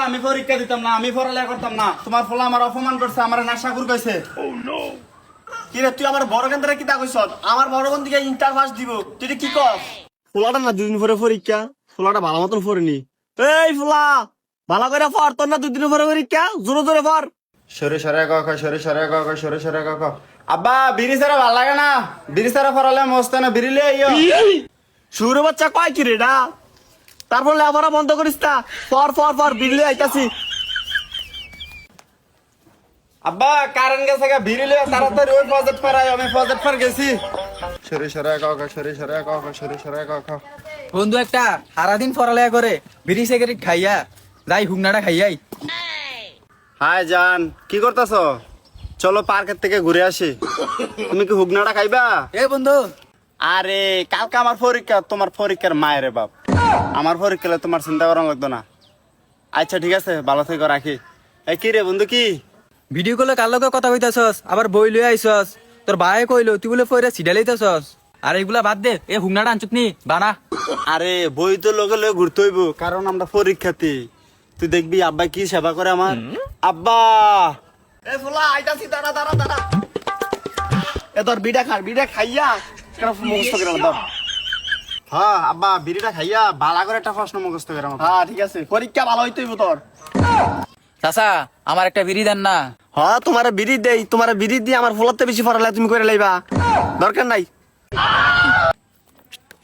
আমি পরীক্ষা দিতাম না, আমি পড়ালেখা করতাম না। তোমার ফলা আমার অপমান করছে, আমার নাশাকুর কইছে। কি রে তুই আমার বড় কেন্দ্রে কি তা কইছ? আমার বড় বোন দিকে ইন্টার পাস দিব, তুই এটা কি কস? ফুলাটা না দুদিন পরে পরীক্ষা, ফুলাটা ভালো মতন পড়িনি। এই ফুলা ভালো করে পড়, তোর না দুদিন পরে পরীক্ষা, জোরে জোরে পড়। সরে সরে ক সরে সরে ক সরে সরে ক আব্বা বিড়ি ছাড়া ভাল লাগে না, বিড়ি ছাড়া পড়ালে মস্ত না, বিড়ি লিয়ে আইও। শুরু বাচ্চা কয় কি রে এটা? তারপর লেখাপড়া বন্ধ করিস না, পর পর পর বিড়লে আইতাছি। আব্বা কারেন্ট গেছে গা, বিড়ি লিয়ে তাড়াতাড়ি ওই প্রজেক্ট পার আইও, আমি প্রজেক্ট পার গেছি। সরে সরে ক সরে সরে ক সরে সরে ক বন্ধু একটা সারাদিন পড়ালেখা করে বিড়ি সিগারেট খাইয়া যাই হুগনাটা খাইয়াই। হাই জান, কি করতেছ? চলো পার্কের থেকে ঘুরে আসি। তুমি কি হুগনাটা খাইবা? এ বন্ধু আরে কালকে আমার পরীক্ষা, তোমার পরীক্ষার মায়ের বাপ, আমার পরীক্ষা তোমার চিন্তা করা লাগতো না। আচ্ছা ঠিক আছে, ভালো থেকে রাখি। এই কি রে বন্ধু, কি ভিডিও কলে কার লগে কথা কইতাছস, আবার বই লই আইছস, তোর ভাই কইলো তুই বলে ফইরা সিডা লইতাছস। আর এগুলা বাদ দে, এ হুগনাটা আনছুত নি বানা। আরে বই তো লগে লগে ঘুরতে হইব, কারণ আমরা পরীক্ষাতে। তুই দেখবি আব্বা কি সেবা করে আমার। আব্বা এ ফুলা আইতাছি, দাঁড়া দাঁড়া দাঁড়া। এ তোর বিড়া খার, বিড়া খাইয়া কেন মুখস্থ করে দাও। হ্যাঁ আব্বা বিড়িটা খাইয়া বালা করে একটা প্রশ্ন মুখস্থ করে আমার। হ্যাঁ ঠিক আছে, পরীক্ষা ভালো হইতে হইব তোর। চাচা আমার একটা বিড়ি দেন না। হ্যাঁ তোমার বিড়ি দেই, তোমার বিড়ি দিয়ে আমার ফুলাতে বেশি পড়ালে তুমি করে লাইবা, দরকার নাই।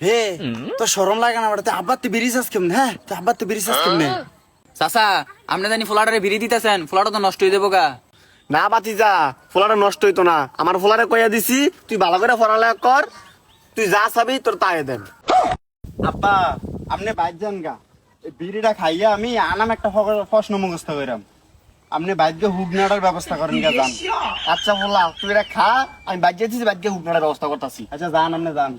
হে তো শরম লাগে না বাড়িতে? আব্বা তুই বিড়ি চাস কেমনে? হ্যাঁ তুই আব্বা তুই বিড়ি চাস কেমনে? চাচা আপনি জানি ফোলাটারে বিড়ি দিতেছেন, ফোলাটা তো নষ্ট হয়ে যাবো গা। না বাতি যা, ফুলাটা নষ্ট হইতো না। আমার ফুলারে কইয়া দিছি তুই ভালো করে পড়ালেখা কর, তুই যা চাবি তোর তাই দেন। আব্বা আপনি বাইর যান গা, এই বিড়িটা খাইয়া আমি আনাম একটা প্রশ্ন মুখস্থ কইরাম। আপনি বাইরে হুগনাটার ব্যবস্থা করেন গা, যান। আচ্ছা ফুলা তুই এটা খা, আমি বাজ্যে দিছি, বাজ্যে হুকনার ব্যবস্থা করতেছি। আচ্ছা যান, আপনি যান।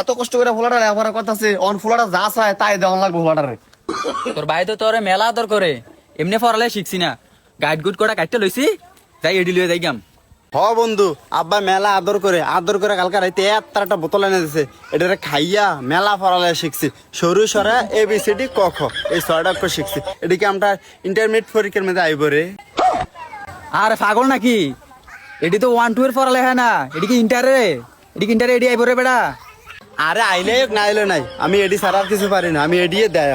এত কষ্ট করে ফুলাটা লেখাপড়া করতেছে, অন ফুলাটা যা চায় তাই দেওয়ান লাগবে ফুলাটারে। তোর ভাই তো তোরে মেলা আদর করে, এমনি পড়ালে শিখছি না, গাইড গুড করা কাটতে লইছি, যাই এডি লইয়া যাই গাম। হ বন্ধু, আব্বা মেলা আদর করে কালকে রাইতে একটা বোতল এনে দিছে, এটারে খাইয়া মেলা পড়ালে শিখছি। সরু সরা ABCD ক খ এই ছয়টা অক্ষর শিখছি। এদিকে আমরা ইন্টারমিডিয়েট পরীক্ষার মধ্যে আইব রে। আর পাগল নাকি? এডি তো 1-2 এর পড়ালেখা না, এদিকে ইন্টারে, এদিকে ইন্টারে এডি আইবো রে বেড়া। আরে আইলে হোক না আইলে নাই, আমি এডি ছাড়া আর কিছু পারি না, আমি এডিয়ে দেয়।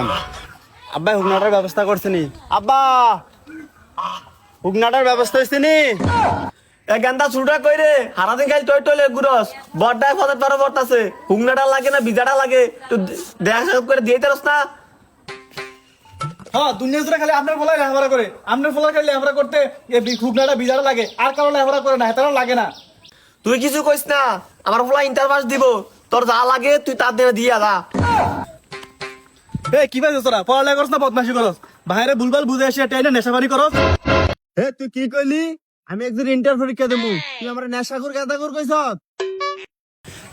আব্বা হুগনাটার ব্যবস্থা করছে নি? আব্বা হুগনাটার ব্যবস্থা হয়েছে নি? এ গান্দা ছুটা কই রে, হারাদিন খালি টই টইলে গুরস, বড়টাই ফদের পারো বর্তাছে, হুকনাটা লাগে না বিজাটা লাগে, তুই দেখা সাক্ষাৎ করে দিয়ে তারস না। হ্যাঁ দুনিয়া জুড়ে খালি আপনার ফলায় লেখাপড়া করে, আপনার ফলায় খালি লেখাপড়া করতে খুবনাটা বিজারা লাগে, আর কারো লেখাপড়া করে না, তারও লাগে না। তুই কিছু কইস না, আমার ফুলা ইন্টার পাস দিব, তোর যা লাগে তুই তার দিয়ে দিয়া যা। এ কি পাইছিস তোরা? পড়ালেখা করছ না বদমাশি করস? বাইরে ভুলভাল বুঝে আসি টাইনে নেশাবাড়ি করস? হে তুই কি কইলি? আমি একজন ইন্টার পরীক্ষা দেবো, তুই আমার নেশাখোর গাঁদাখোর কইছ?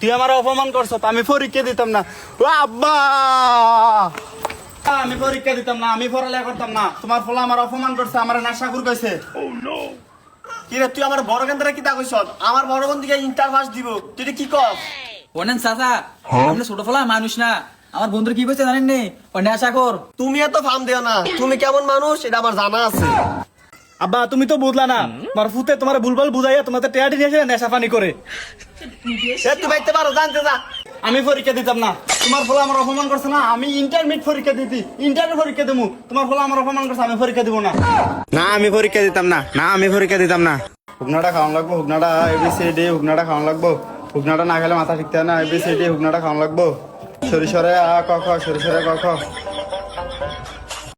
তুই আমার অপমান করছ, আমি পরীক্ষা দিতাম না। ও আব্বা আমি পরীক্ষা দিতাম না, আমি পড়ালেখা করতাম না। তোমার ফলা আমার অপমান করছে, আমার নেশাখোর কইছে। কি রে তুই আমার বড় কেন্দ্রে কি তা কইছ? আমার বড় বোন দিকে ইন্টার পাস দিব, তুই এটা কি কস? ওনেন চাচা আপনি ছোট ফলা মানুষ না, আমার বন্ধুর কি কইছে জানেন নি? ও নেশা কর। তুমি এত ফার্ম দিও না, তুমি কেমন মানুষ এটা আমার জানা আছে। আব্বা তুমি তো বুঝলা না, তোমার ফুতে তোমার ভুলভাল বুঝাইয়া তোমাদের টেয়াটি নিয়ে এসে নেশা পানি করে। এ তুই বাইতে পারো, জানতে যা। আমি পরীক্ষা দিতাম না, তোমার ফলা আমার অপমান করছে না, আমি ইন্টারমিডিয়েট পরীক্ষা দিতি, ইন্টারের পরীক্ষা দেবো। তোমার ফলা আমার অপমান করছে, আমি পরীক্ষা দিব না। না আমি পরীক্ষা দিতাম না, না আমি পরীক্ষা দিতাম না। হুগনাটা খাওয়ান লাগবো, হুগনাটা ABCD হুগনাটা খাওয়ান লাগবো। হুগনাটা না খেলে মাথা ঠিকতে না, ABCD হুগনাটা খাওয়ান লাগবো। সরি সরে আ ক খ, সরি সরে ক খ।